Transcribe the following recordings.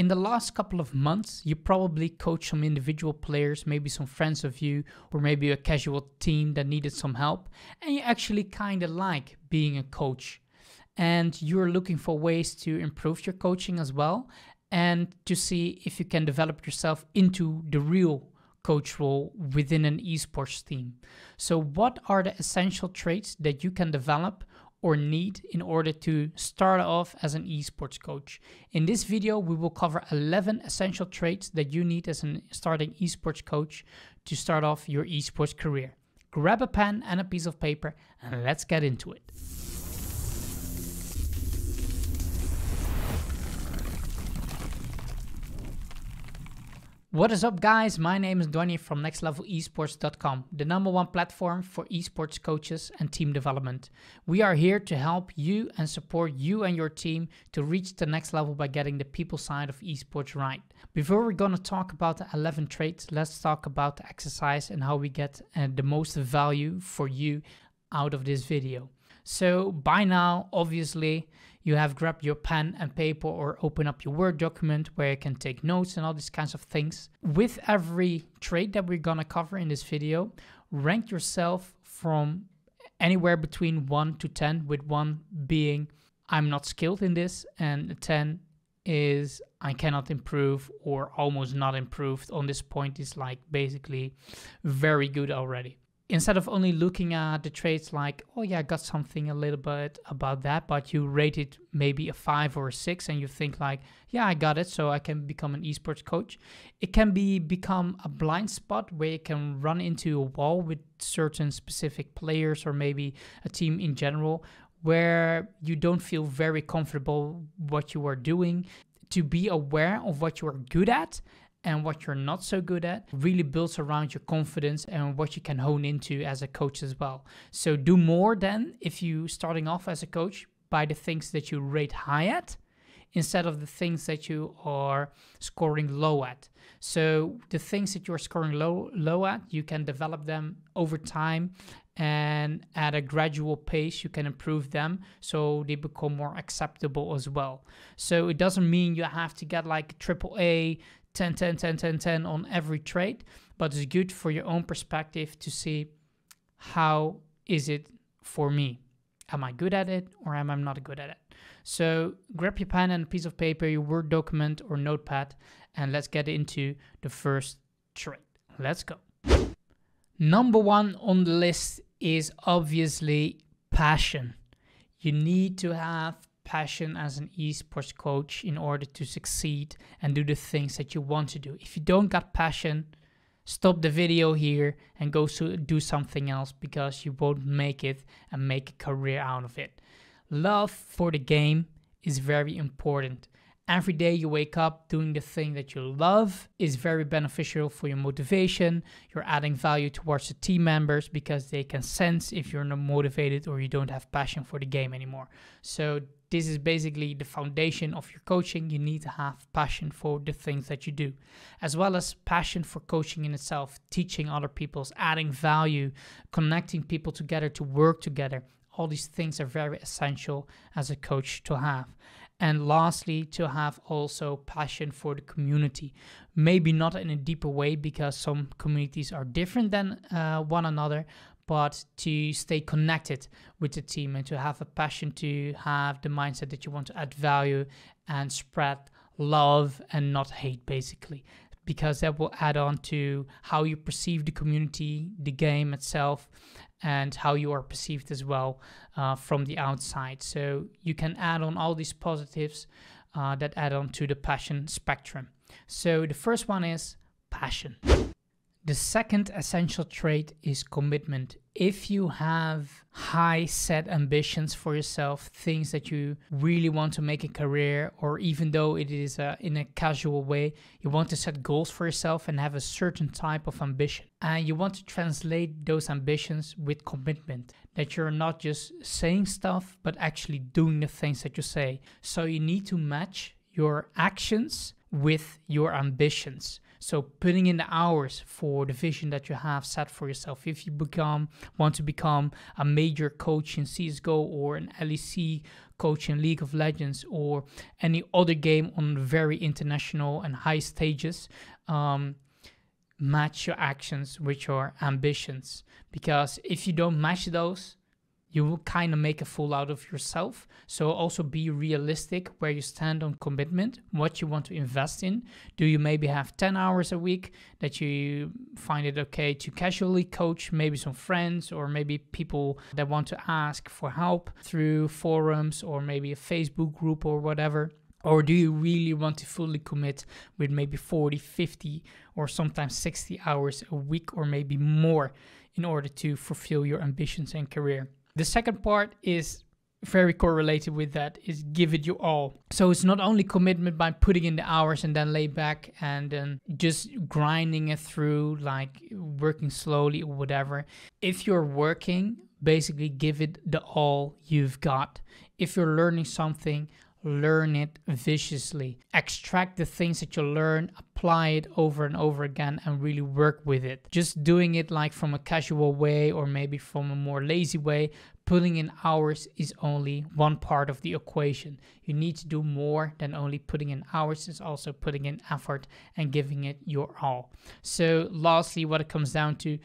In the last couple of months, you probably coached some individual players, maybe some friends of you, or maybe a casual team that needed some help, and you actually kind of like being a coach. And you're looking for ways to improve your coaching as well, and to see if you can develop yourself into the real coach role within an esports team. So what are the essential traits that you can develop or need in order to start off as an esports coach? In this video, we will cover 11 essential traits that you need as a starting esports coach to start off your esports career. Grab a pen and a piece of paper and let's get into it. What is up, guys? My name is Donny from nextlevelesports.com, the #1 platform for esports coaches and team development. We are here to help you and support you and your team to reach the next level by getting the people side of esports right. Before we're going to talk about the 11 traits, let's talk about the exercise and how we get the most value for you out of this video. So by now, obviously, you have grabbed your pen and paper or open up your Word document where you can take notes and all these kinds of things. With every trait that we're gonna cover in this video, rank yourself from anywhere between 1 to 10, with 1 being I'm not skilled in this, and 10 is I cannot improve or almost not improved. On this point is like basically very good already. Instead of only looking at the traits like, oh yeah, I got something a little bit about that, but you rate it maybe a 5 or a 6 and you think like, yeah, I got it, so I can become an esports coach. It can become a blind spot where you can run into a wall with certain specific players or maybe a team in general where you don't feel very comfortable what you are doing. To be aware of what you are good at and what you're not so good at really builds around your confidence and what you can hone into as a coach as well. So do more than if you starting off as a coach by the things that you rate high at instead of the things that you are scoring low at. So the things that you're scoring low at, you can develop them over time, and at a gradual pace you can improve them so they become more acceptable as well. So it doesn't mean you have to get like AAA 10, 10, 10, 10, 10 on every trait, but it's good for your own perspective to see how is it for me. Am I good at it or am I not good at it? So grab your pen and a piece of paper, your Word document or notepad, and let's get into the first trait. Let's go. #1 on the list is obviously passion. You need to have passion as an esports coach in order to succeed and do the things that you want to do. If you don't got passion, stop the video here and go do something else, because you won't make it and make a career out of it. Love for the game is very important. Every day you wake up doing the thing that you love is very beneficial for your motivation. You're adding value towards the team members because they can sense if you're not motivated or you don't have passion for the game anymore. So this is basically the foundation of your coaching. You need to have passion for the things that you do, as well as passion for coaching in itself, teaching other people, adding value, connecting people together to work together. All these things are very essential as a coach to have. And lastly, to have also passion for the community. Maybe not in a deeper way, because some communities are different than one another, but to stay connected with the team and to have a passion, to have the mindset that you want to add value and spread love and not hate, basically. Because that will add on to how you perceive the community, the game itself, and how you are perceived as well from the outside. So you can add on all these positives that add on to the passion spectrum. So the first one is passion. The second essential trait is commitment. If you have high set ambitions for yourself, things that you really want to make a career, or even though it is in a casual way, you want to set goals for yourself and have a certain type of ambition. And you want to translate those ambitions with commitment, that you're not just saying stuff, but actually doing the things that you say. So you need to match your actions with your ambitions. So putting in the hours for the vision that you have set for yourself. If you want to become a major coach in CSGO or an LEC coaching League of Legends or any other game on very international and high stages, match your actions with your ambitions. Because if you don't match those, you will kind of make a fool out of yourself. So also be realistic where you stand on commitment, what you want to invest in. Do you maybe have 10 hours a week that you find it okay to casually coach maybe some friends or maybe people that want to ask for help through forums or maybe a Facebook group or whatever? Or do you really want to fully commit with maybe 40, 50, or sometimes 60 hours a week or maybe more in order to fulfill your ambitions and career? The second part is very correlated with that, is give it your all. So it's not only commitment by putting in the hours and then lay back and then just grinding it through, like working slowly or whatever. If you're working, basically give it the all you've got. If you're learning something, learn it viciously. Extract the things that you learn, apply it over and over again, and really work with it. Just doing it like from a casual way or maybe from a more lazy way, putting in hours is only one part of the equation. You need to do more than only putting in hours. It's also putting in effort and giving it your all. So lastly, what it comes down to,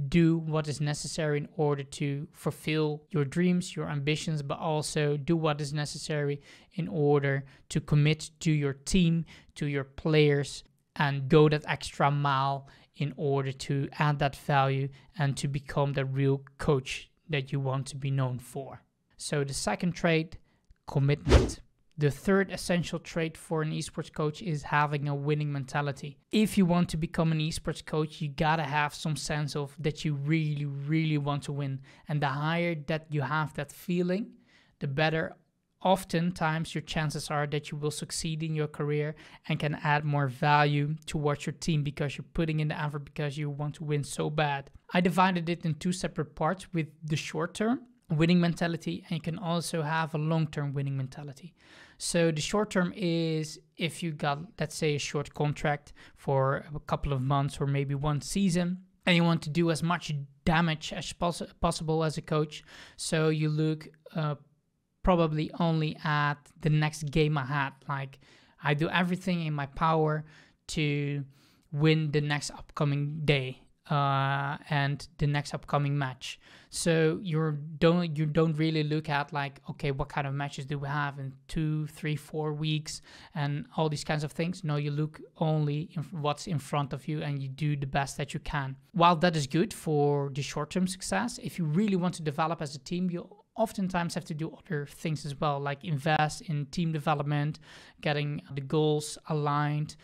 do what is necessary in order to fulfill your dreams, your ambitions, but also do what is necessary in order to commit to your team, to your players, and go that extra mile in order to add that value and to become the real coach that you want to be known for. So the second trait, commitment. The third essential trait for an esports coach is having a winning mentality. If you want to become an esports coach, you gotta have some sense of that you really, really want to win. And the higher that you have that feeling, the better oftentimes your chances are that you will succeed in your career and can add more value towards your team because you're putting in the effort because you want to win so bad. I divided it in two separate parts, with the short-term winning mentality, and you can also have a long-term winning mentality. So the short-term is if you got, let's say, a short contract for a couple of months or maybe one season, and you want to do as much damage as possible as a coach. So you look probably only at the next game ahead. Like, I do everything in my power to win the next upcoming day and the next upcoming match. So you don't really look at like, okay, what kind of matches do we have in 2, 3, 4 weeks and all these kinds of things. No, you look only in what's in front of you and you do the best that you can. While that is good for the short-term success, if you really want to develop as a team, you oftentimes have to do other things as well, like invest in team development, getting the goals aligned,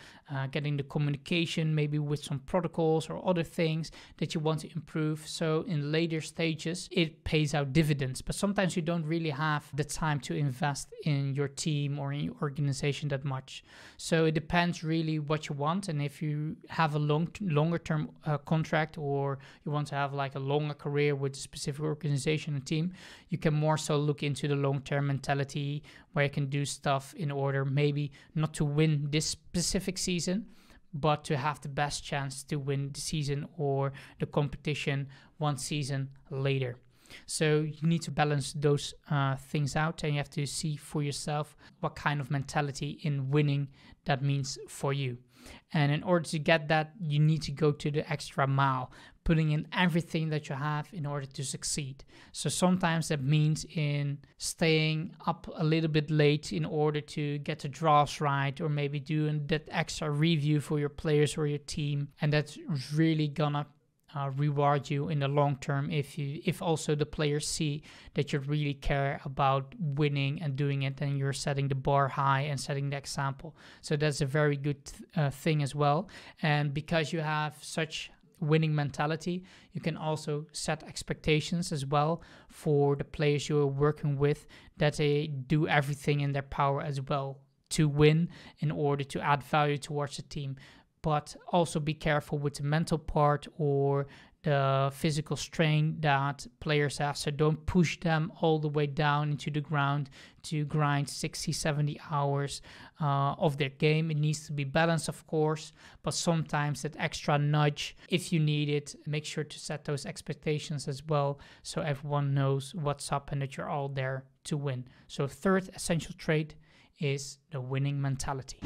getting the communication maybe with some protocols or other things that you want to improve. So in later stages, it pays out dividends, but sometimes you don't really have the time to invest in your team or in your organization that much. So it depends really what you want. And if you have a longer term contract, or you want to have like a longer career with a specific organization and team, you can more so look into the long-term mentality where you can do stuff in order maybe not to win this specific season, but to have the best chance to win the season or the competition one season later. So you need to balance those things out, and you have to see for yourself what kind of mentality in winning that means for you. And in order to get that, you need to go to the extra mile, putting in everything that you have in order to succeed. So sometimes that means in staying up a little bit late in order to get the drafts right, or maybe doing that extra review for your players or your team. And that's really gonna reward you in the long term if also the players see that you really care about winning and doing it, and you're setting the bar high and setting the example. So that's a very good thing as well. And because you have such winning mentality, you can also set expectations as well for the players you're working with, that they do everything in their power as well to win in order to add value towards the team. But also be careful with the mental part or the physical strain that players have. So don't push them all the way down into the ground to grind 60, 70 hours of their game. It needs to be balanced, of course, but sometimes that extra nudge, if you need it, make sure to set those expectations as well, so everyone knows what's up and that you're all there to win. So third essential trait is the winning mentality.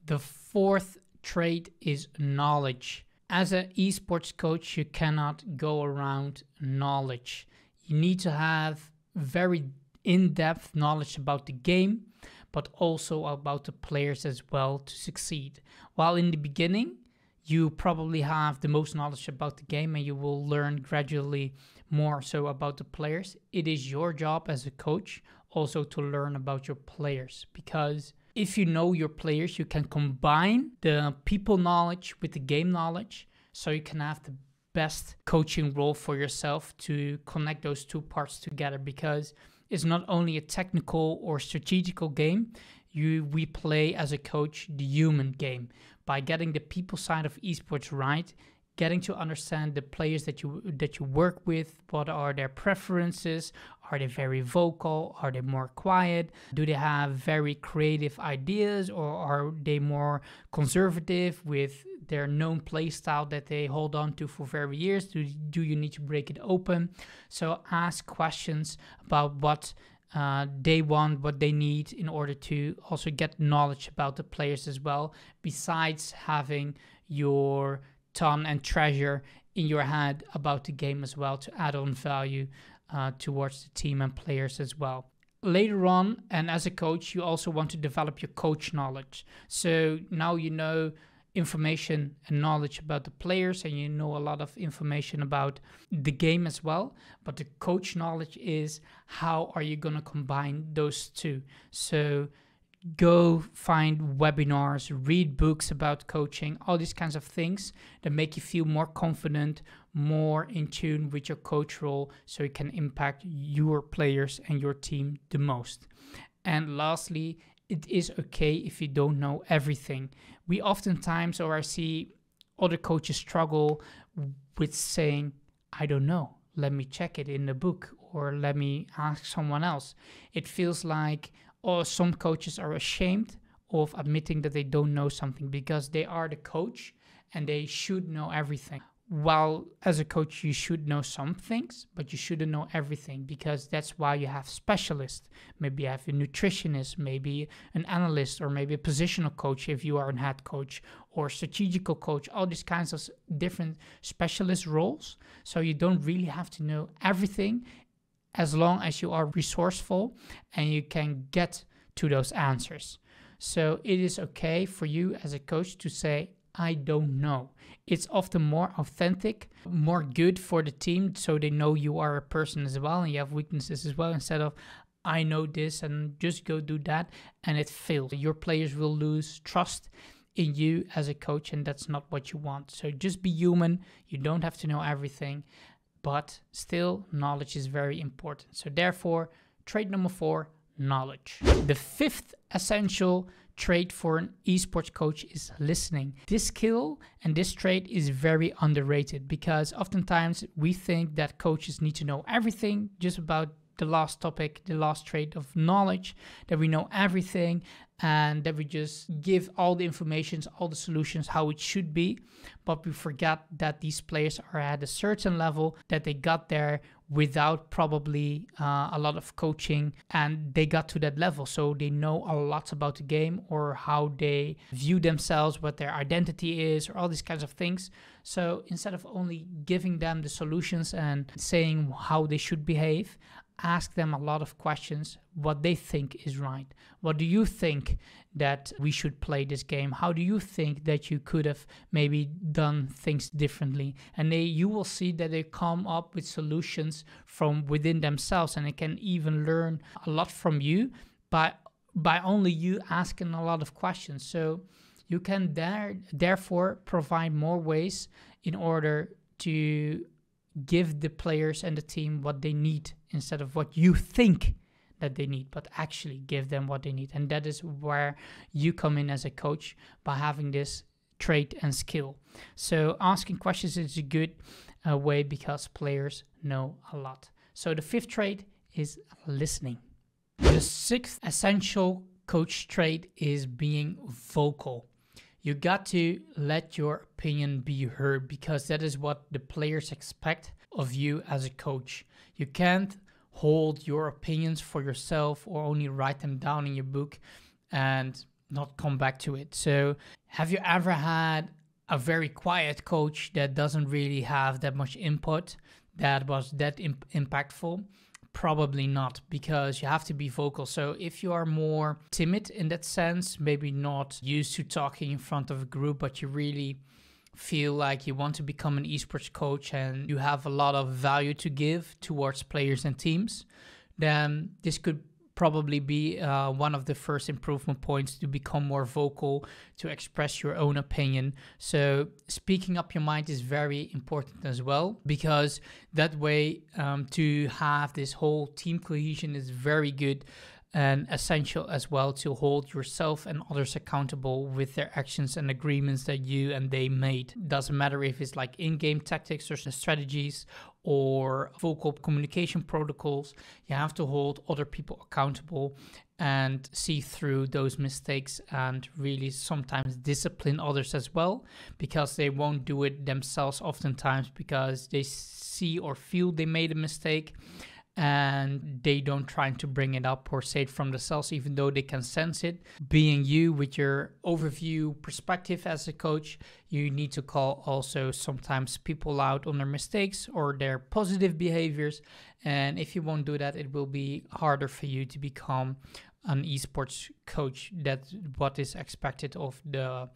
The fourth trait is knowledge. As an esports coach, you cannot go around knowledge. You need to have very in-depth knowledge about the game, but also about the players as well to succeed. While in the beginning, you probably have the most knowledge about the game and you will learn gradually more so about the players. It is your job as a coach also to learn about your players, because if you know your players, you can combine the people knowledge with the game knowledge, so you can have the best coaching role for yourself to connect those two parts together, because it's not only a technical or strategical game. We play as a coach the human game by getting the people side of esports right, getting to understand the players that you work with. What are their preferences? Are they very vocal? Are they more quiet? Do they have very creative ideas, or are they more conservative with their known play style that they hold on to for very years? Do you need to break it open? So ask questions about what they want, what they need, in order to also get knowledge about the players as well, besides having your ton and treasure in your head about the game as well, to add on value towards the team and players as well. Later on, and as a coach, you also want to develop your coach knowledge. So now you know information and knowledge about the players, and you know a lot of information about the game as well, but the coach knowledge is how are you going to combine those two. So go find webinars, read books about coaching, all these kinds of things that make you feel more confident, more in tune with your coach role, so you can impact your players and your team the most. And lastly, it is okay if you don't know everything. We oftentimes, or I see other coaches struggle with saying, I don't know, let me check it in the book, or let me ask someone else. It feels like some coaches are ashamed of admitting that they don't know something, because they are the coach and they should know everything. While as a coach, you should know some things, but you shouldn't know everything, because that's why you have specialists. Maybe you have a nutritionist, maybe an analyst, or maybe a positional coach if you are a head coach, or strategical coach, all these kinds of different specialist roles. So you don't really have to know everything, as long as you are resourceful and you can get to those answers. So it is okay for you as a coach to say, I don't know. It's often more authentic, more good for the team, so they know you are a person as well and you have weaknesses as well, instead of I know this and just go do that and it fails. Your players will lose trust in you as a coach, and that's not what you want. So just be human. You don't have to know everything, but still knowledge is very important. So therefore, trait number 4, knowledge. The 5th essential trait for an esports coach is listening. This skill and this trait is very underrated, because oftentimes we think that coaches need to know everything just about the last topic, the last trait of knowledge, that we know everything and that we just give all the information, all the solutions how it should be. But we forget that these players are at a certain level, that they got there without probably a lot of coaching, and they got to that level. So they know a lot about the game, or how they view themselves, what their identity is, or all these kinds of things. So instead of only giving them the solutions and saying how they should behave, ask them a lot of questions, what they think is right. What do you think that we should play this game? How do you think that you could have maybe done things differently? And you will see that they come up with solutions from within themselves, and they can even learn a lot from you by only you asking a lot of questions. So you can therefore provide more ways in order to give the players and the team what they need, instead of what you think that they need, but actually give them what they need. And that is where you come in as a coach, by having this trait and skill. So asking questions is a good way, because players know a lot. So the 5th trait is listening. The 6th essential coach trait is being vocal. You got to let your opinion be heard, because that is what the players expect of you as a coach. You can't hold your opinions for yourself or only write them down in your book and not come back to it. So have you ever had a very quiet coach that doesn't really have that much input that was that impactful? Probably not, because you have to be vocal. So if you are more timid in that sense, maybe not used to talking in front of a group, but you really feel like you want to become an esports coach and you have a lot of value to give towards players and teams, then this could probably be one of the first improvement points, to become more vocal, to express your own opinion. So speaking up your mind is very important as well, because that way to have this whole team cohesion is very good and essential as well, to hold yourself and others accountable with their actions and agreements that you and they made. Doesn't matter if it's like in-game tactics or strategies or vocal communication protocols, you have to hold other people accountable and see through those mistakes and really sometimes discipline others as well, because they won't do it themselves oftentimes because they see or feel they made a mistake and they don't try to bring it up or say it from themselves, even though they can sense it. Being you with your overview perspective as a coach, you need to call also sometimes people out on their mistakes or their positive behaviors. And if you won't do that, it will be harder for you to become an esports coach. That's what is expected of the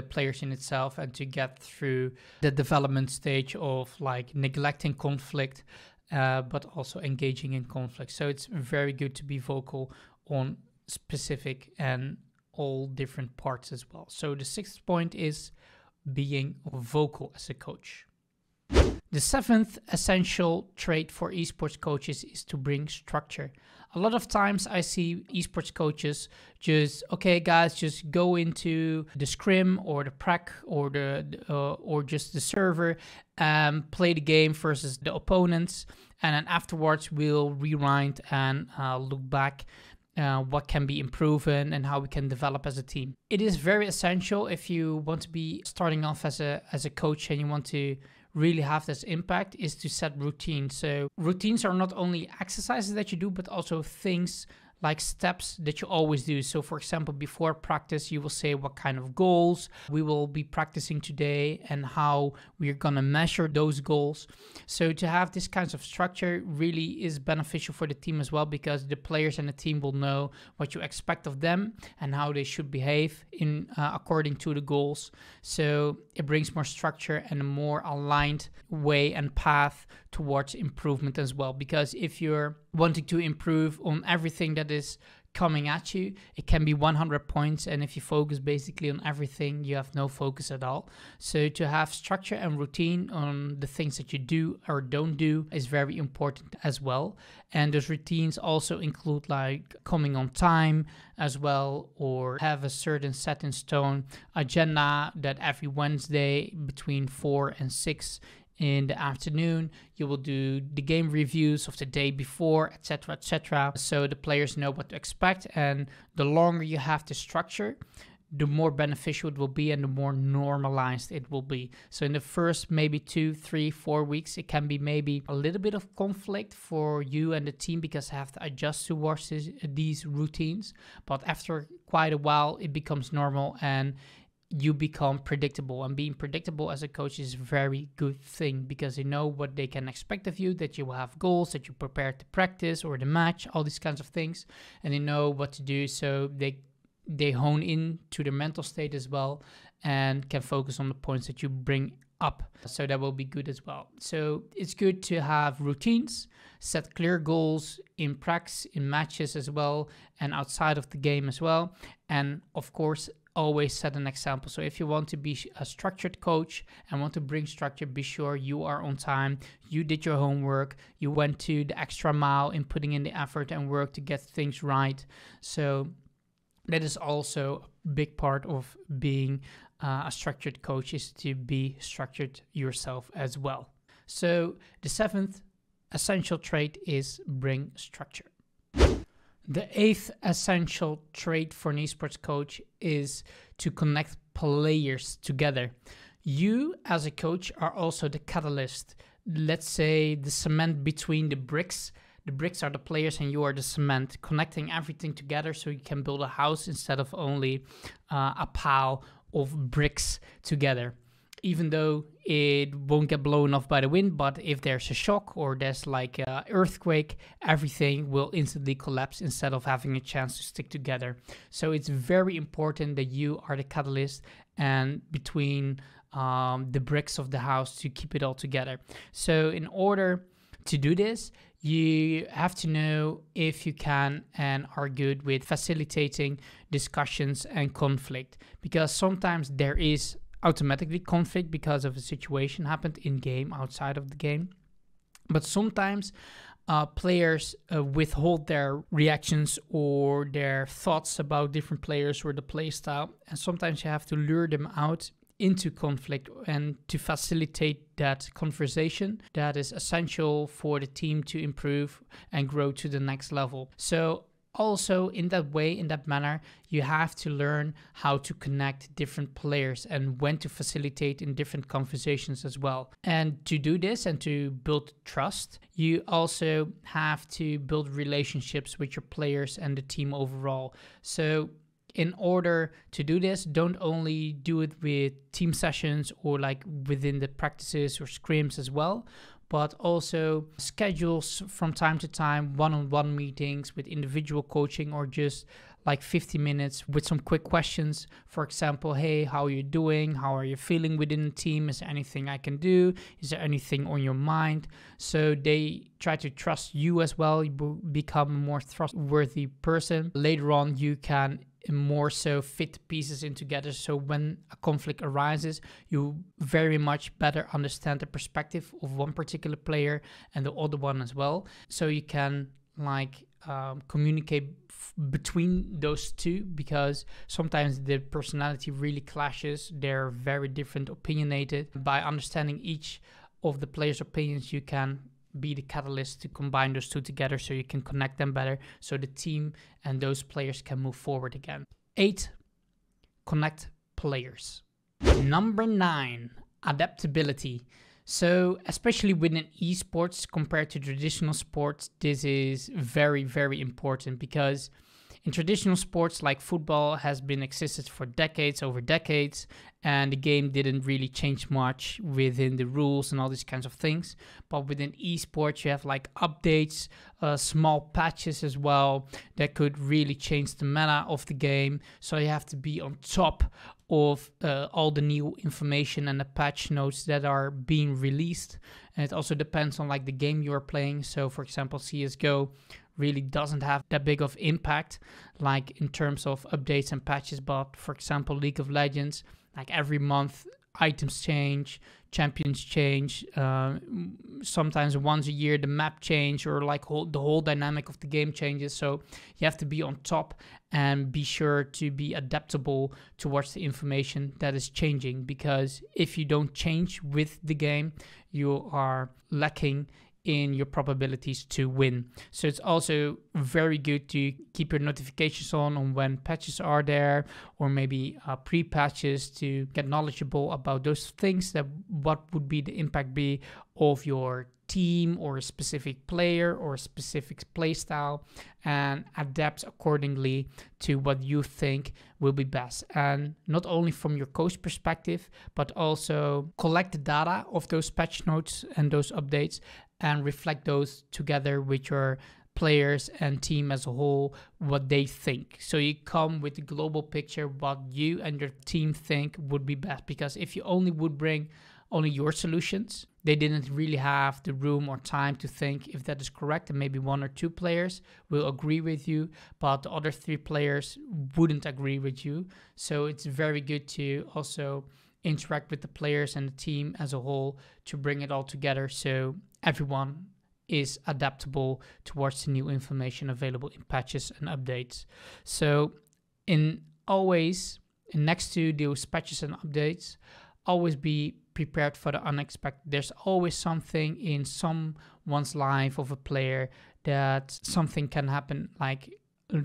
players in itself, and to get through the development stage of like neglecting conflict, but also engaging in conflict. So it's very good to be vocal on specific and all different parts as well. So the sixth point is being vocal as a coach. The seventh essential trait for esports coaches is to bring structure. A lot of times I see esports coaches just, okay guys, just go into the scrim or the prac or or just the server, play the game versus the opponents, and then afterwards we'll rewind and look back what can be improved and how we can develop as a team. It is very essential if you want to be starting off as a coach and you want to really have this impact, is to set routines. So routines are not only exercises that you do, but also things like steps that you always do. So for example, before practice, you will say what kind of goals we will be practicing today and how we're gonna measure those goals. So to have this kinds of structure really is beneficial for the team as well, because the players and the team will know what you expect of them and how they should behave in according to the goals. So it brings more structure and a more aligned way and path towards improvement as well. Because if you're wanting to improve on everything that is coming at you, it can be 100 points, and if you focus basically on everything, you have no focus at all. So to have structure and routine on the things that you do or don't do is very important as well. And those routines also include like coming on time as well, or have a certain set in stone agenda that every Wednesday between 4 and 6 in the afternoon, you will do the game reviews of the day before, etc., etc. So the players know what to expect, and the longer you have the structure, the more beneficial it will be and the more normalized it will be. So in the first maybe 2, 3, 4 weeks, it can be maybe a little bit of conflict for you and the team because I have to adjust towards these routines. But after quite a while, it becomes normal and you become predictable. And being predictable as a coach is a very good thing, because they know what they can expect of you, that you will have goals, that you prepare to practice or the match, all these kinds of things, and they know what to do. So they hone in to their mental state as well and can focus on the points that you bring up. So that will be good as well. So it's good to have routines, set clear goals in practice, in matches as well, and outside of the game as well. And of course, always set an example. So if you want to be a structured coach and want to bring structure, be sure you are on time, you did your homework, you went to the extra mile in putting in the effort and work to get things right. So that is also a big part of being a structured coach, is to be structured yourself as well. So the seventh essential trait is bring structure. The eighth essential trait for an esports coach is to connect players together. You as a coach are also the catalyst, let's say the cement between the bricks The bricks are the players and you are the cement, connecting everything together so you can build a house instead of only a pile of bricks together. Even though it won't get blown off by the wind, but if there's a shock or there's like an earthquake, everything will instantly collapse instead of having a chance to stick together. So it's very important that you are the catalyst and between the bricks of the house to keep it all together. So in order to do this, you have to know if you can and are good with facilitating discussions and conflict, because sometimes there is automatically conflict because of a situation happened in game, outside of the game. But sometimes players withhold their reactions or their thoughts about different players or the play style, and sometimes you have to lure them out into conflict and to facilitate that conversation that is essential for the team to improve and grow to the next level. So also in that way, in that manner, you have to learn how to connect different players and when to facilitate in different conversations as well. And to do this and to build trust, you also have to build relationships with your players and the team overall. So in order to do this, don't only do it with team sessions or like within the practices or scrims as well, but also schedules from time to time, one-on-one meetings with individual coaching or just like 50 minutes with some quick questions. For example, hey, how are you doing? How are you feeling within the team? Is there anything I can do? Is there anything on your mind? So they try to trust you as well. You become a more trustworthy person. Later on, you can more so fit pieces in together, so when a conflict arises, you very much better understand the perspective of one particular player and the other one as well, so you can like communicate between those two, because sometimes the personality really clashes. They're very different, opinionated. By understanding each of the players' opinions, you can be the catalyst to combine those two together so you can connect them better so the team and those players can move forward again. 8, connect players. Number 9, adaptability. So especially within esports compared to traditional sports, this is very, very important, because in traditional sports like football has been existed for decades, over decades, and the game didn't really change much within the rules and all these kinds of things. But within esports, you have like updates, small patches as well that could really change the meta of the game. So you have to be on top of all the new information and the patch notes that are being released. And it also depends on like the game you are playing. So for example, CSGO really doesn't have that big of impact like in terms of updates and patches, but for example League of Legends, like every month items change, champions change, sometimes once a year the map change, or like the whole dynamic of the game changes. So you have to be on top and be sure to be adaptable towards the information that is changing, because if you don't change with the game, you are lacking in your probabilities to win. So it's also very good to keep your notifications on when patches are there, or maybe pre-patches, to get knowledgeable about those things, that what would be the impact be of your team or a specific player or a specific play style, and adapt accordingly to what you think will be best. And not only from your coach perspective, but also collect the data of those patch notes and those updates and reflect those together with your players and team as a whole, what they think. So you come with the global picture, what you and your team think would be best. Because if you only would bring only your solutions, they didn't really have the room or time to think if that is correct, and maybe 1 or 2 players will agree with you, but the other 3 players wouldn't agree with you. So it's very good to also interact with the players and the team as a whole to bring it all together, so everyone is adaptable towards the new information available in patches and updates. So next to those patches and updates, always be prepared for the unexpected. There's always something in someone's life of a player that something can happen like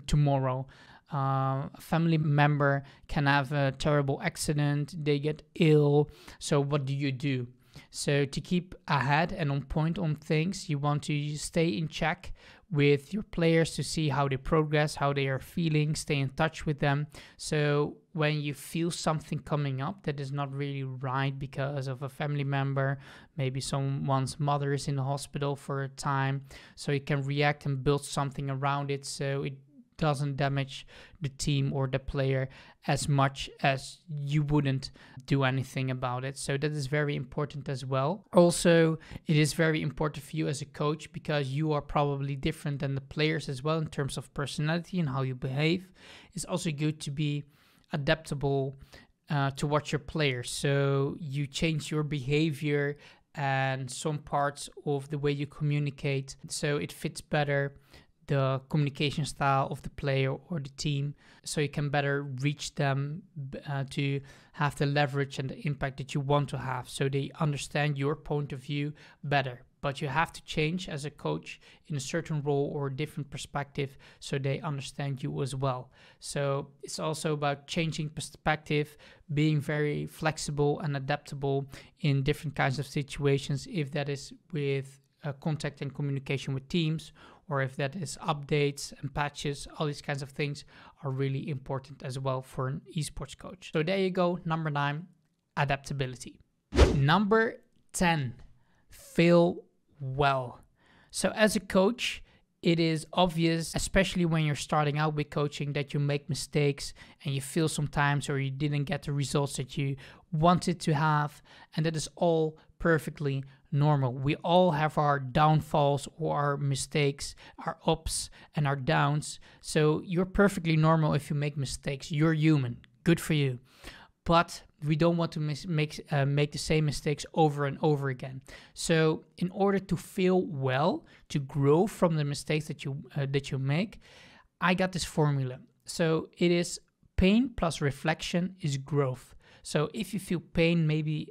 tomorrow. A family member can have a terrible accident, they get ill. So what do you do? So to keep ahead and on point on things, you want to stay in check with your players to see how they progress, how they are feeling, stay in touch with them. So when you feel something coming up that is not really right because of a family member, maybe someone's mother is in the hospital for a time, so you can react and build something around it so it doesn't damage the team or the player as much as you wouldn't do anything about it. So that is very important as well. Also, it is very important for you as a coach because you are probably different than the players as well in terms of personality and how you behave. It's also good to be adaptable towards your players. So you change your behavior and some parts of the way you communicate so it fits better the communication style of the player or the team, so you can better reach them to have the leverage and the impact that you want to have, so they understand your point of view better. But you have to change as a coach in a certain role or a different perspective so they understand you as well. So it's also about changing perspective, being very flexible and adaptable in different kinds of situations, if that is with contact and communication with teams, or if that is updates and patches. All these kinds of things are really important as well for an esports coach. So there you go, number 9, adaptability. Number 10, fail well. So as a coach, it is obvious, especially when you're starting out with coaching, that you make mistakes and you feel sometimes or you didn't get the results that you wanted to have, and that is all perfectly normal. We all have our downfalls or our mistakes, our ups and our downs. So you're perfectly normal if you make mistakes. You're human. Good for you. But we don't want to make the same mistakes over and over again. So in order to fail well, to grow from the mistakes that you make, I got this formula. So it is pain plus reflection is growth. So if you feel pain, maybe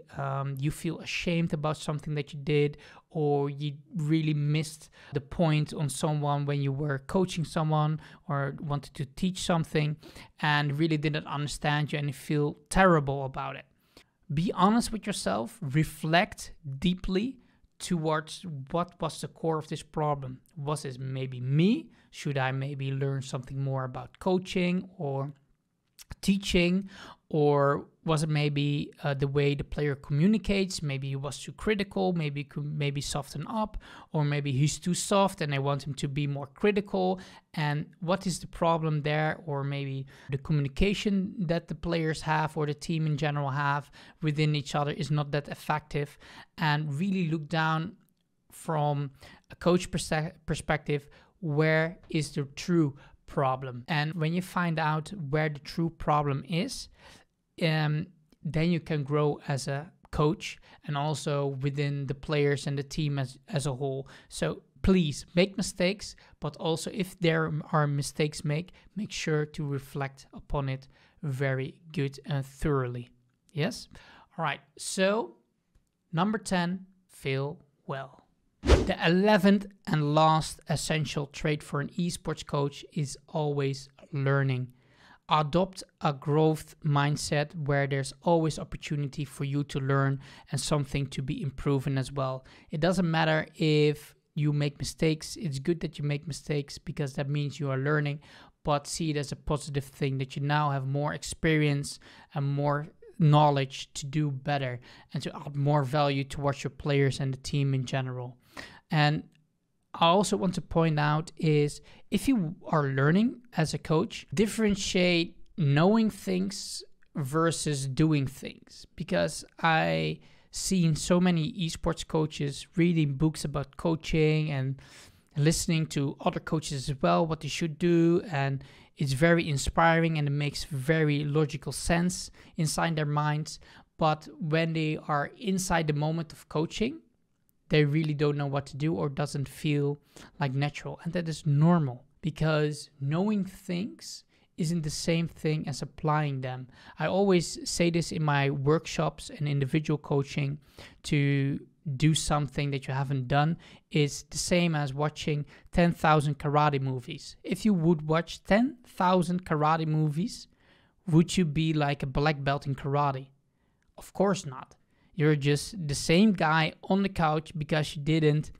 you feel ashamed about something that you did, or you really missed the point on someone when you were coaching someone or wanted to teach something and really didn't understand you and you feel terrible about it. Be honest with yourself, reflect deeply towards what was the core of this problem. Was this maybe me? Should I maybe learn something more about coaching or teaching? Or was it maybe the way the player communicates? Maybe he was too critical, maybe maybe soften up, or maybe he's too soft and I want him to be more critical. And what is the problem there? Or maybe the communication that the players have or the team in general have within each other is not that effective. And really look down from a coach perspective, where is the true problem? And when you find out where the true problem is, then you can grow as a coach and also within the players and the team as a whole. So please make mistakes, but also if there are mistakes make sure to reflect upon it very good and thoroughly. Yes? All right. So number 10, fail well. The 11th and last essential trait for an esports coach is always learning. Adopt a growth mindset where there's always opportunity for you to learn and something to be improving as well. It doesn't matter if you make mistakes. It's good that you make mistakes because that means you are learning, but see it as a positive thing that you now have more experience and more knowledge to do better and to add more value towards your players and the team in general. And I also want to point out is if you are learning as a coach, differentiate knowing things versus doing things, because I seen so many esports coaches reading books about coaching and listening to other coaches as well, what they should do, and it's very inspiring and it makes very logical sense inside their minds. But when they are inside the moment of coaching, they really don't know what to do or doesn't feel like natural. And that is normal because knowing things isn't the same thing as applying them. I always say this in my workshops and individual coaching: to do something that you haven't done is the same as watching 10,000 karate movies. If you would watch 10,000 karate movies, would you be like a black belt in karate? Of course not. You're just the same guy on the couch because you didn't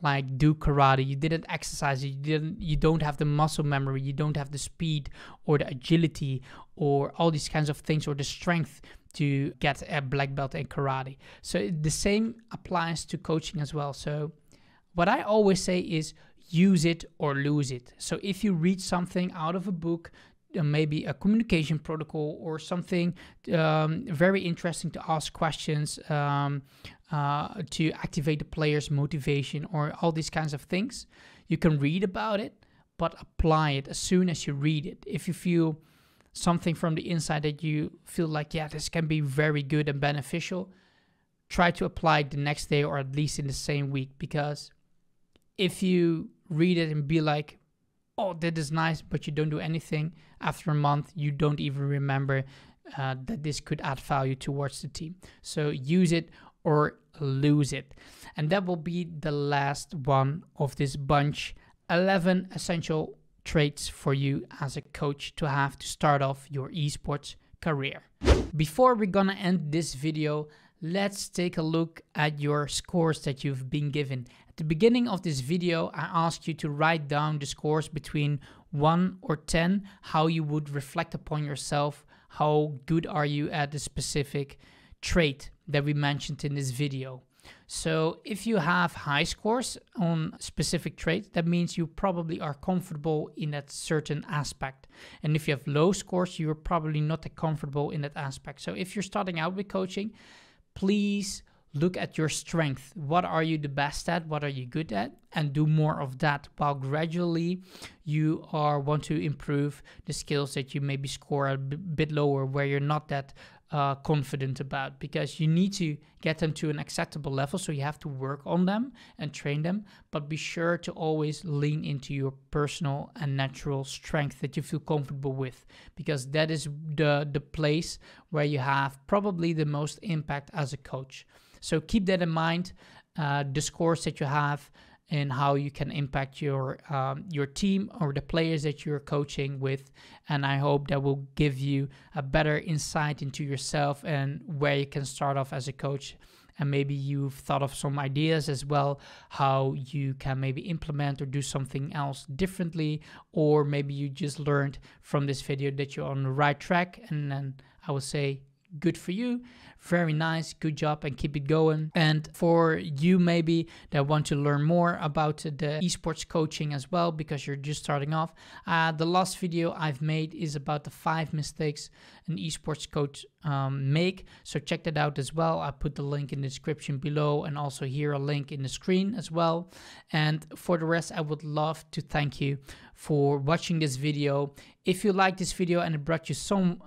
like do karate, you didn't exercise, you don't have the muscle memory, you don't have the speed or the agility or all these kinds of things, or the strength to get a black belt in karate. So the same applies to coaching as well. So what I always say is use it or lose it. So if you read something out of a book, maybe a communication protocol or something very interesting to ask questions, to activate the player's motivation, or all these kinds of things, you can read about it, but apply it as soon as you read it. If you feel something from the inside that you feel like, yeah, this can be very good and beneficial, try to apply it the next day or at least in the same week. Because if you read it and be like, oh, that is nice, but you don't do anything, after a month, you don't even remember that this could add value towards the team. So use it or lose it. And that will be the last one of this bunch, 11 essential traits for you as a coach to have to start off your esports career. Before we're gonna end this video, let's take a look at your scores that you've been given. At the beginning of this video, I asked you to write down the scores between 1 or 10, how you would reflect upon yourself, how good are you at the specific trait that we mentioned in this video. So if you have high scores on specific traits, that means you probably are comfortable in that certain aspect. And if you have low scores, you're probably not that comfortable in that aspect. So if you're starting out with coaching, please look at your strength. What are you the best at? What are you good at? And do more of that, while gradually you want to improve the skills that you maybe score a bit lower, where you're not that confident about, because you need to get them to an acceptable level. So you have to work on them and train them, but be sure to always lean into your personal and natural strength that you feel comfortable with, because that is the place where you have probably the most impact as a coach. So keep that in mind, the scores that you have and how you can impact your team or the players that you're coaching with. And I hope that will give you a better insight into yourself and where you can start off as a coach. And maybe you've thought of some ideas as well, how you can maybe implement or do something else differently. Or maybe you just learned from this video that you're on the right track. And then I would say, good for you. Very nice, good job, and keep it going. And for you maybe that want to learn more about the esports coaching as well, because you're just starting off, the last video I've made is about the 5 mistakes an esports coach make. So check that out as well. I put the link in the description below, and also here a link in the screen as well. And for the rest, I would love to thank you for watching this video. If you like this video and it brought you some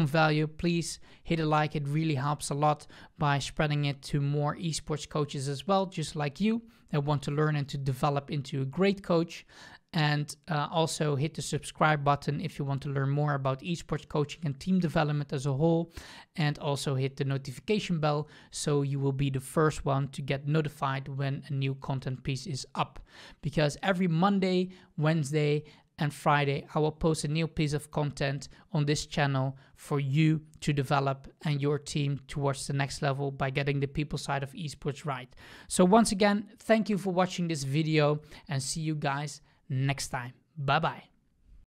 value, please hit a like. It really helps a lot by spreading it to more esports coaches as well, just like you, that want to learn and to develop into a great coach. And also hit the subscribe button if you want to learn more about esports coaching and team development as a whole. And also hit the notification bell so you will be the first one to get notified when a new content piece is up. Because every Monday, Wednesday, and Friday, I will post a new piece of content on this channel for you to develop and your team towards the next level by getting the people side of esports right. So once again, thank you for watching this video, and see you guys next time. Bye bye.